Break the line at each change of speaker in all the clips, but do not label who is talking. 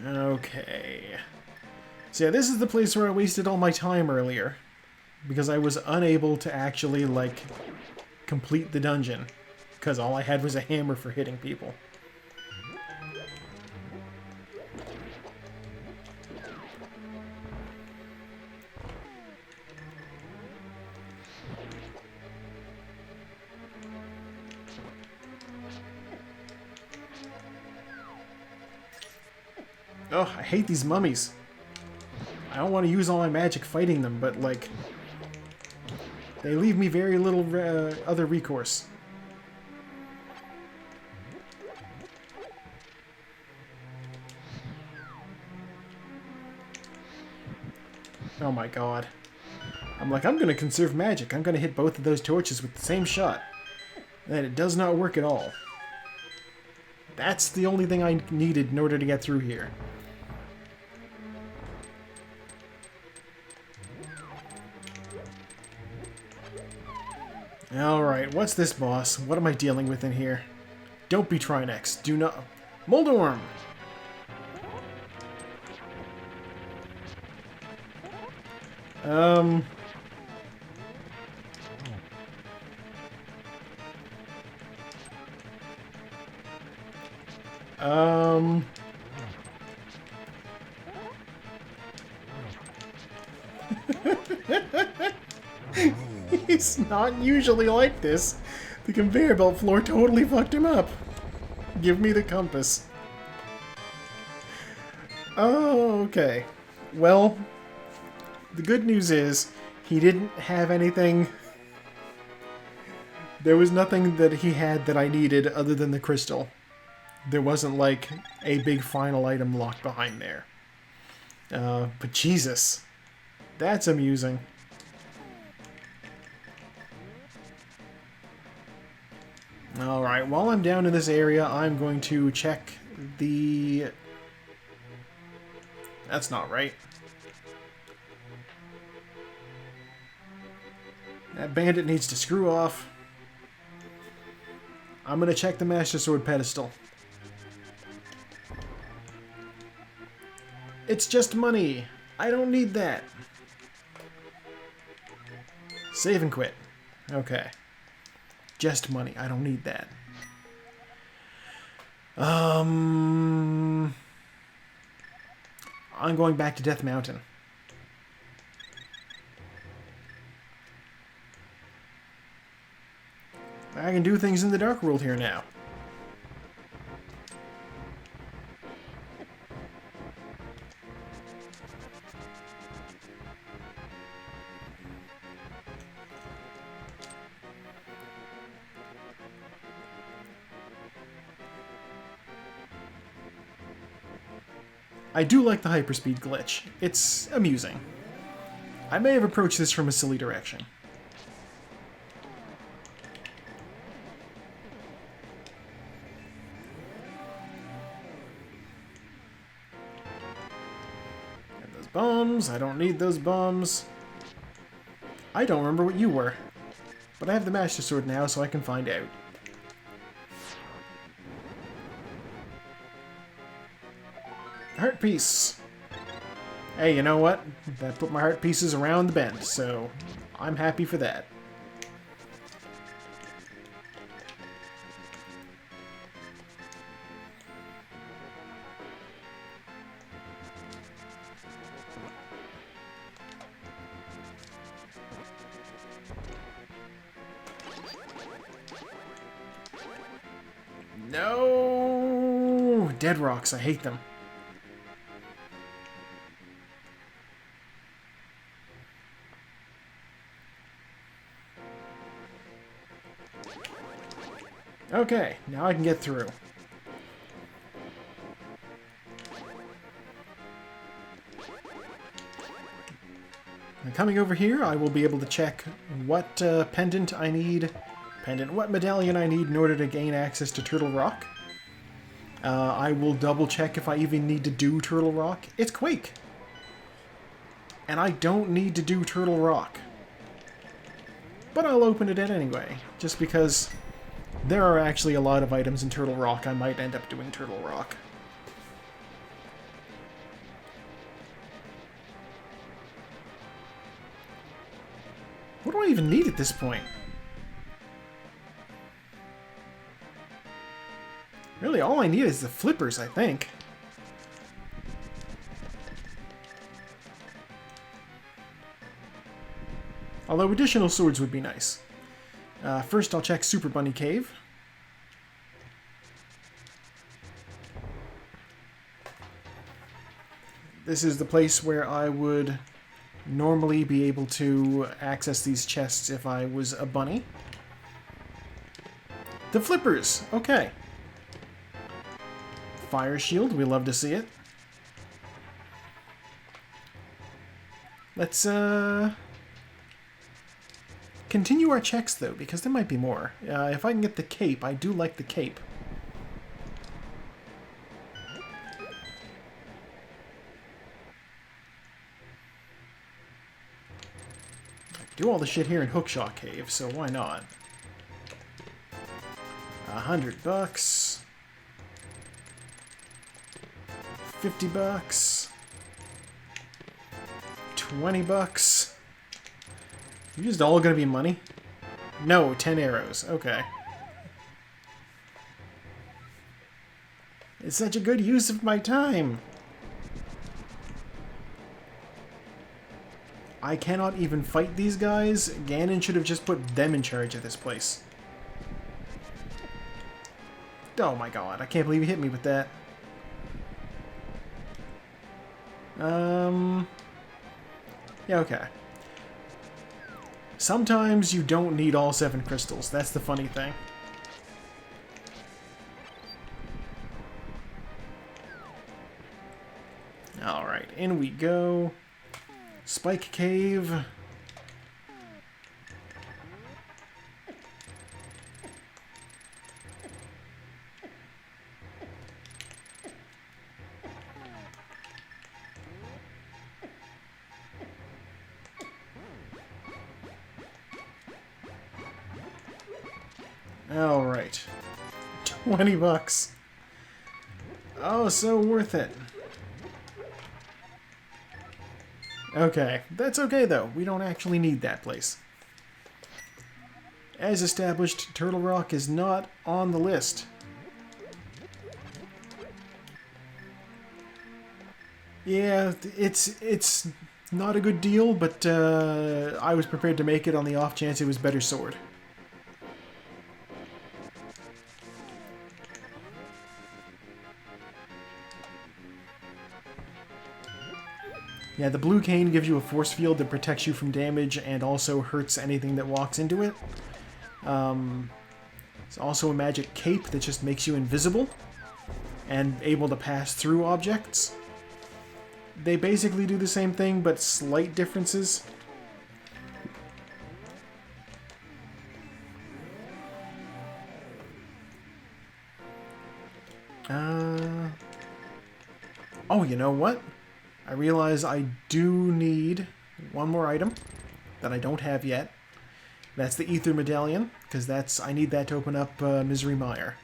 Okay. So yeah, this is the place where I wasted all my time earlier. Because I was unable to actually, like, complete the dungeon. Because all I had was a hammer for hitting people. Oh, I hate these mummies. I don't want to use all my magic fighting them, but, like, they leave me very little other recourse. Oh my god. I'm like, I'm going to conserve magic. I'm going to hit both of those torches with the same shot. And it does not work at all. That's the only thing I needed in order to get through here. Alright, what's this, boss? What am I dealing with in here? Don't be Trinex. Do not... Moldorm! He's not usually like this. The conveyor belt floor totally fucked him up. Give me the compass. Oh, okay. Well, the good news is he didn't have anything. There was nothing that he had that I needed other than the crystal. There wasn't, like, a big final item locked behind there. But Jesus. That's amusing. Alright, while I'm down in this area, I'm going to check the... That's not right. That bandit needs to screw off. I'm going to check the Master Sword pedestal. It's just money. I don't need that. Save and quit. Okay. Just money. I don't need that. I'm going back to Death Mountain. I can do things in the Dark World here now. I do like the hyperspeed glitch. It's amusing. I may have approached this from a silly direction. Get those bombs. I don't need those bombs. I don't remember what you were. But I have the Master Sword now, so I can find out. Heart piece. Hey, you know what? That put my heart pieces around the bend, so I'm happy for that. No! Dead rocks, I hate them. Okay, now I can get through. And coming over here, I will be able to check what pendant I need, what medallion I need in order to gain access to Turtle Rock. I will double check if I even need to do Turtle Rock. It's Quake! And I don't need to do Turtle Rock. But I'll open it anyway, just because there are actually a lot of items in Turtle Rock I might end up doing Turtle Rock. What do I even need at this point? Really, all I need is the flippers, I think. Although additional swords would be nice. First, I'll check Super Bunny Cave. This is the place where I would normally be able to access these chests if I was a bunny. The flippers! Okay. Fire shield, we love to see it. Let's continue our checks though, because there might be more. If I can get the cape, I do like the cape. Do all the shit here in Hookshaw Cave, so why not? $100. $50. $20. You just all gonna be money? No, 10 arrows. Okay. It's such a good use of my time. I cannot even fight these guys. Ganon should have just put them in charge of this place. Oh my god, I can't believe he hit me with that. Yeah, okay. Sometimes you don't need all 7 crystals. That's the funny thing. Alright, in we go. Spike Cave. Alright. $20. Oh, so worth it. Okay, that's okay though. We don't actually need that place. As established, Turtle Rock is not on the list. Yeah, it's not a good deal, but I was prepared to make it on the off chance it was better sword. Yeah, the blue cane gives you a force field that protects you from damage and also hurts anything that walks into it. It's also a magic cape that just makes you invisible and able to pass through objects. They basically do the same thing, but slight differences. Oh, you know what? I realize I do need one more item that I don't have yet. That's the Ether Medallion, because I need that to open up Misery Mire.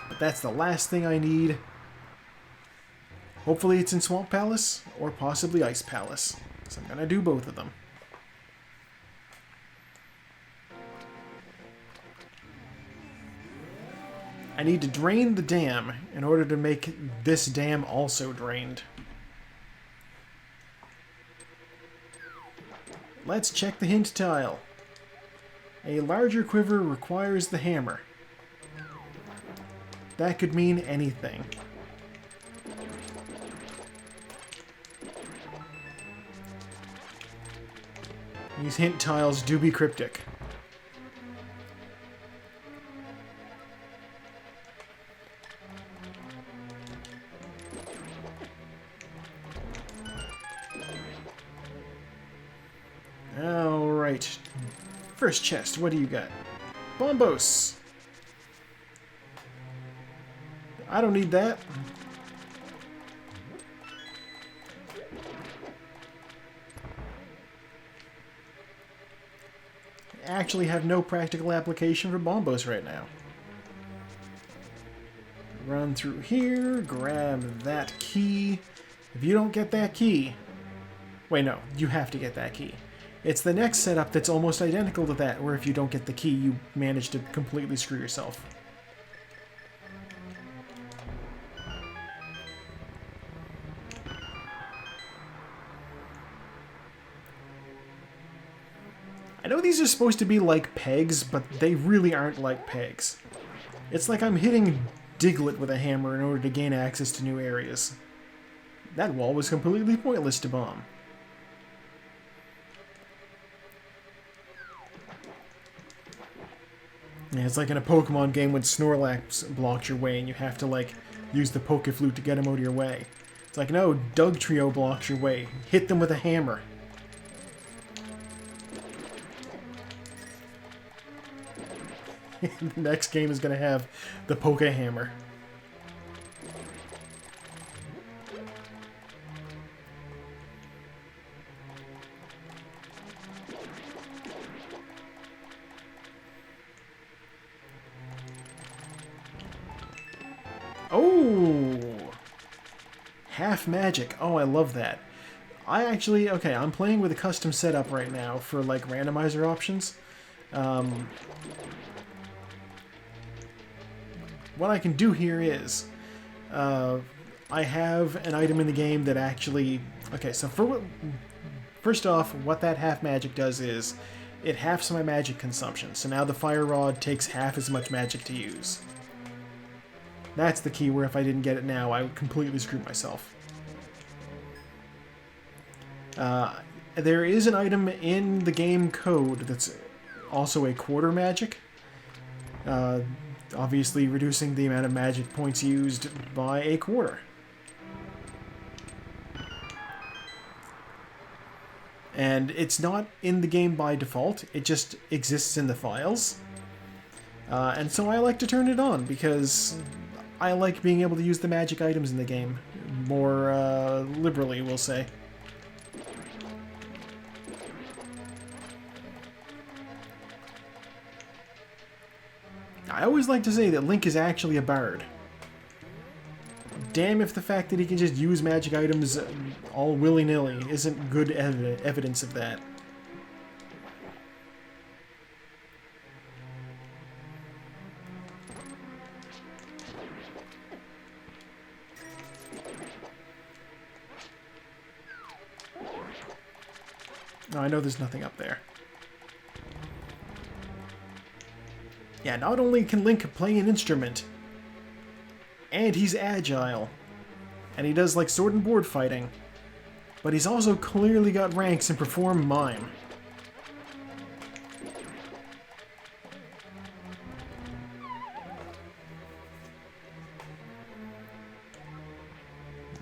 But that's the last thing I need. Hopefully it's in Swamp Palace, or possibly Ice Palace. So I'm going to do both of them. I need to drain the dam in order to make this dam also drained. Let's check the hint tile. A larger quiver requires the hammer. That could mean anything. These hint tiles do be cryptic. Alright. First chest, what do you got? Bombos! I don't need that. I actually have no practical application for bombos right now. Run through here, grab that key. If you don't get that key... Wait, no, you have to get that key. It's the next setup that's almost identical to that, where if you don't get the key, you manage to completely screw yourself. I know these are supposed to be like pegs, but they really aren't like pegs. It's like I'm hitting Diglett with a hammer in order to gain access to new areas. That wall was completely pointless to bomb. Yeah, it's like in a Pokemon game when Snorlax blocks your way and you have to, like, use the Pokeflute to get him out of your way. It's like, no, Dugtrio blocks your way. Hit them with a hammer. The next game is going to have the Poke Hammer. Oh! Half magic. Oh, I love that. Okay, I'm playing with a custom setup right now for, like, randomizer options. What I can do here is, I have an item in the game that actually... Okay, so first off, what that half magic does is, it halves my magic consumption, so now the Fire Rod takes half as much magic to use. That's the key where if I didn't get it now, I would completely screw myself. There is an item in the game code that's also a quarter magic. Obviously reducing the amount of magic points used by a quarter. And it's not in the game by default, it just exists in the files. And so I like to turn it on, because I like being able to use the magic items in the game more liberally, we'll say. I always like to say that Link is actually a bard. Damn if the fact that he can just use magic items all willy-nilly isn't good evidence of that. No, I know there's nothing up there. Yeah, not only can Link play an instrument, and he's agile, and he does, like, sword and board fighting, but he's also clearly got ranks in Perform Mime.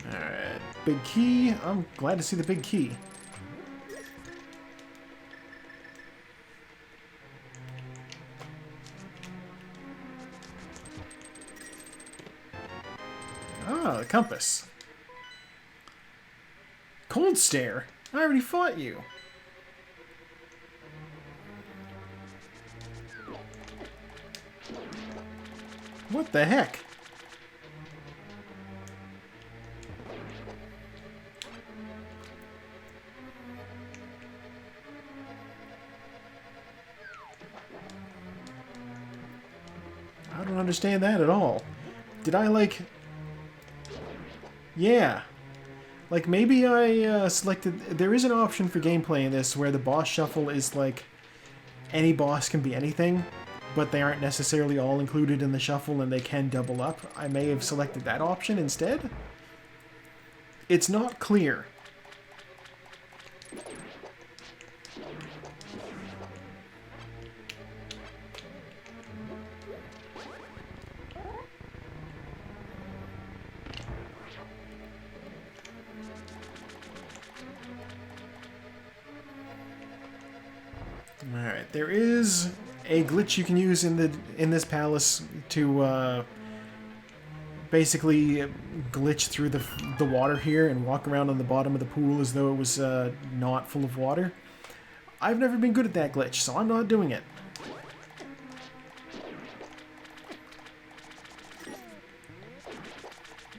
Alright, big key. I'm glad to see the big key. Ah, the compass. Cold Stare? I already fought you. What the heck? I don't understand that at all. Did I, like... Yeah. Like, maybe I selected... There is an option for gameplay in this where the boss shuffle is, like, any boss can be anything, but they aren't necessarily all included in the shuffle and they can double up. I may have selected that option instead. It's not clear. Alright, there is a glitch you can use in this palace to basically glitch through the water here and walk around on the bottom of the pool as though it was not full of water. I've never been good at that glitch, so I'm not doing it.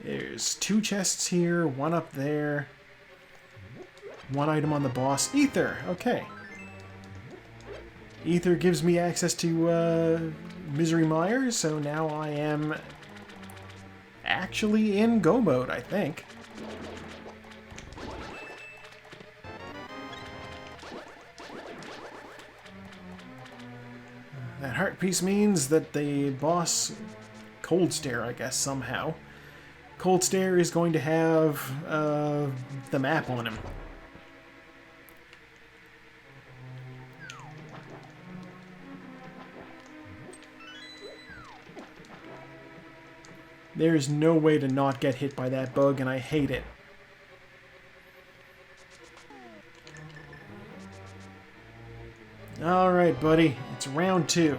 There's 2 chests here, one up there. One item on the boss. Ether! Okay. Ether gives me access to Misery Mire, so now I am actually in go mode, I think. That heart piece means that the boss, Cold Stare, I guess, somehow. Cold Stare is going to have the map on him. There's no way to not get hit by that bug, and I hate it. Alright, buddy. It's round 2.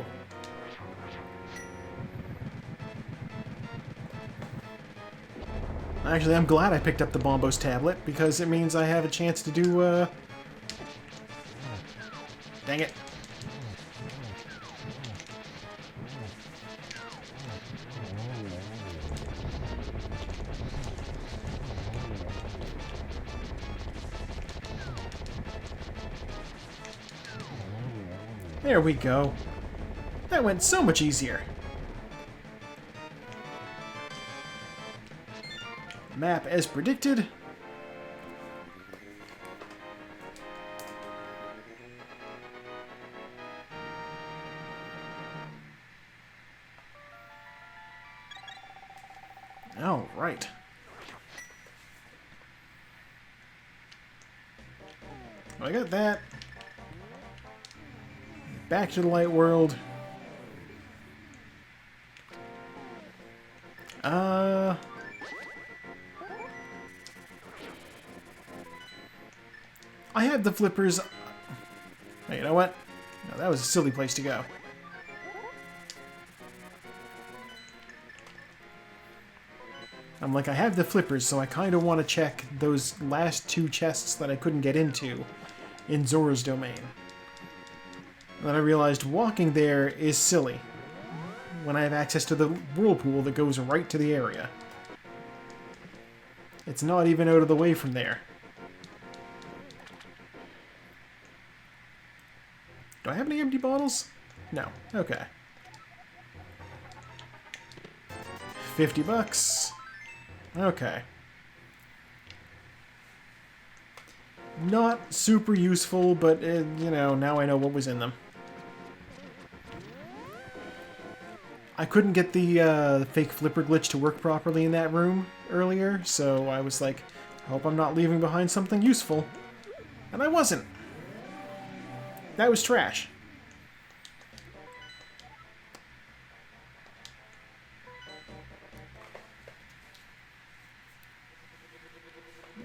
Actually, I'm glad I picked up the Bombos tablet, because it means I have a chance to do, Dang it. There we go. That went so much easier. Map as predicted. All right. Well, I got that. Back to the light world. I have the flippers. Hey, you know what? No, that was a silly place to go. I'm like, I have the flippers, so I kind of want to check those last 2 chests that I couldn't get into in Zora's domain. And then I realized walking there is silly when I have access to the whirlpool that goes right to the area. It's not even out of the way from there. Do I have any empty bottles? No. Okay. $50. Okay. Not super useful, but, you know, now I know what was in them. I couldn't get the fake flipper glitch to work properly in that room earlier, so I was like, I hope I'm not leaving behind something useful. And I wasn't. That was trash.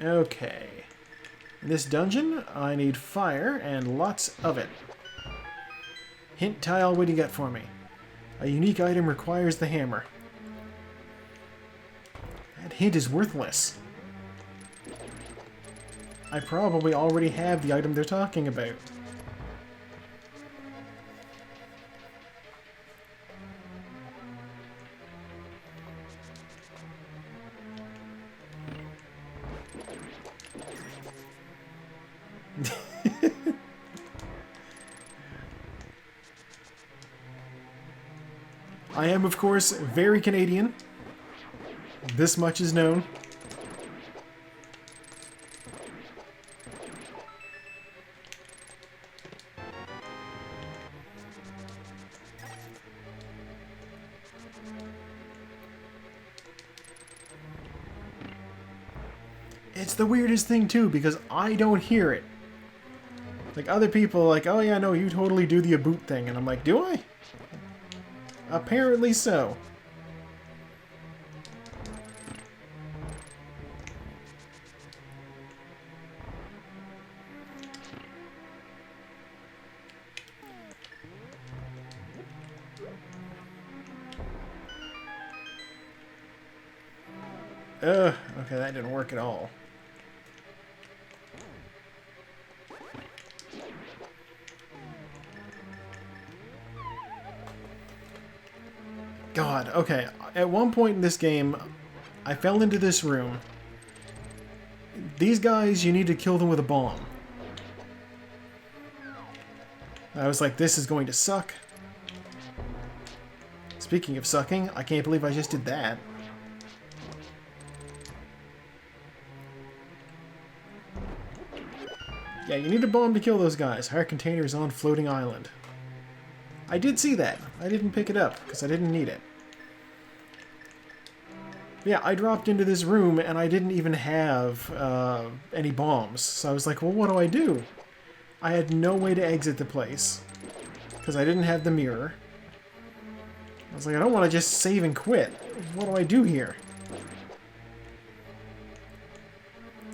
Okay. In this dungeon, I need fire and lots of it. Hint tile, what do you got for me? A unique item requires the hammer. That hint is worthless. I probably already have the item they're talking about. I am, of course, very Canadian. This much is known. It's the weirdest thing, too, because I don't hear it. Like, other people are like, oh yeah, no, you totally do the aboot thing. And I'm like, do I? Apparently so. Okay, that didn't work at all. God, okay. At one point in this game, I fell into this room. These guys, you need to kill them with a bomb. I was like, this is going to suck. Speaking of sucking, I can't believe I just did that. Yeah, you need a bomb to kill those guys. Heart container is on floating island. I did see that. I didn't pick it up, because I didn't need it. Yeah, I dropped into this room, and I didn't even have any bombs. So I was like, well, what do I do? I had no way to exit the place, because I didn't have the mirror. I was like, I don't want to just save and quit. What do I do here?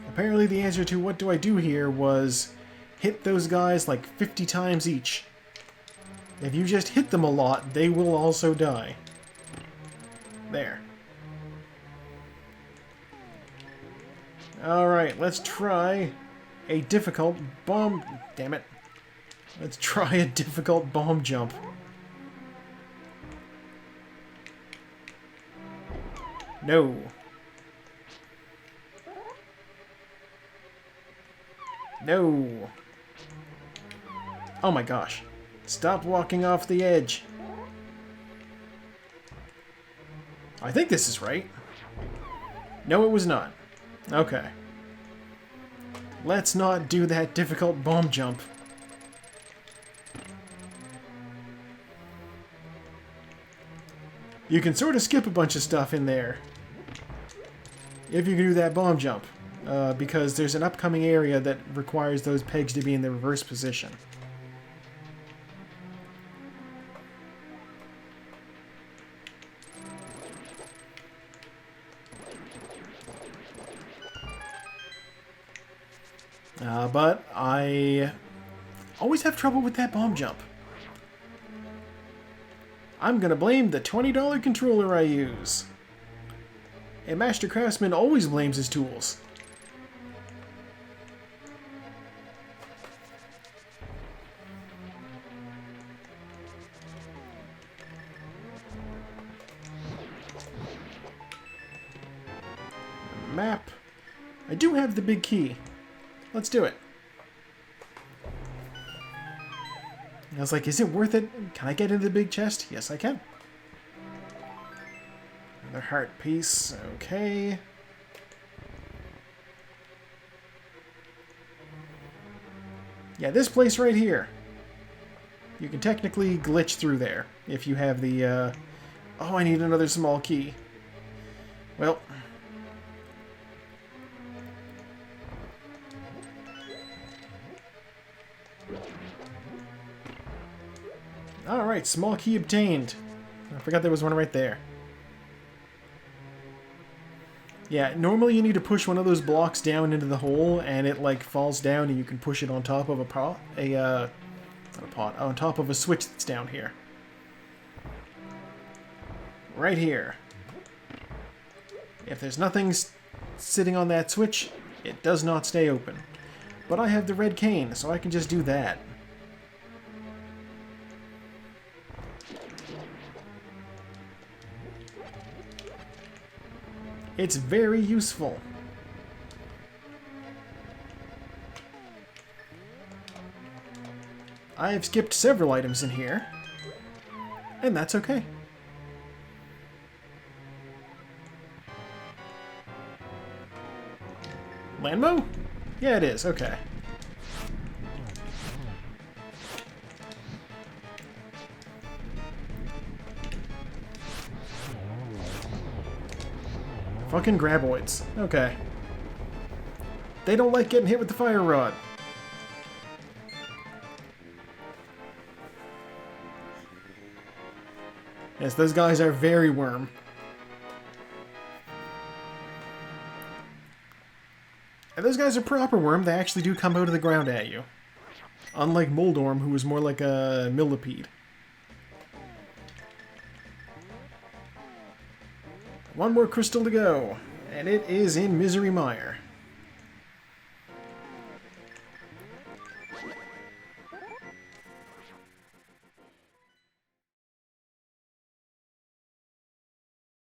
Apparently the answer to what do I do here was hit those guys like 50 times each. If you just hit them a lot, they will also die. There. Alright, let's try a difficult bomb... Damn it. Let's try a difficult bomb jump. No. No. Oh my gosh. Stop walking off the edge. I think this is right. No, it was not. Okay. Let's not do that difficult bomb jump. You can sort of skip a bunch of stuff in there if you can do that bomb jump, because there's an upcoming area that requires those pegs to be in the reverse position. But I always have trouble with that bomb jump. I'm gonna blame the $20 controller I use. A master craftsman always blames his tools. Map. I do have the big key. Let's do it. I was like, is it worth it? Can I get into the big chest? Yes, I can. Another heart piece. Okay. Yeah, this place right here. You can technically glitch through there if you have the... Oh, I need another small key. Well... Alright, small key obtained. I forgot there was one right there. Yeah, normally you need to push one of those blocks down into the hole, and it like falls down, and you can push it on top of on top of a switch that's down here. Right here. If there's nothing sitting on that switch, it does not stay open. But I have the red cane, so I can just do that. It's very useful. I have skipped several items in here, and that's okay. Landmo? Yeah, it is. Okay. Fucking graboids. Okay. They don't like getting hit with the fire rod. Yes, those guys are very worm. And those guys are proper worm. They actually do come out of the ground at you. Unlike Moldorm, who was more like a millipede. One more crystal to go, and it is in Misery Mire.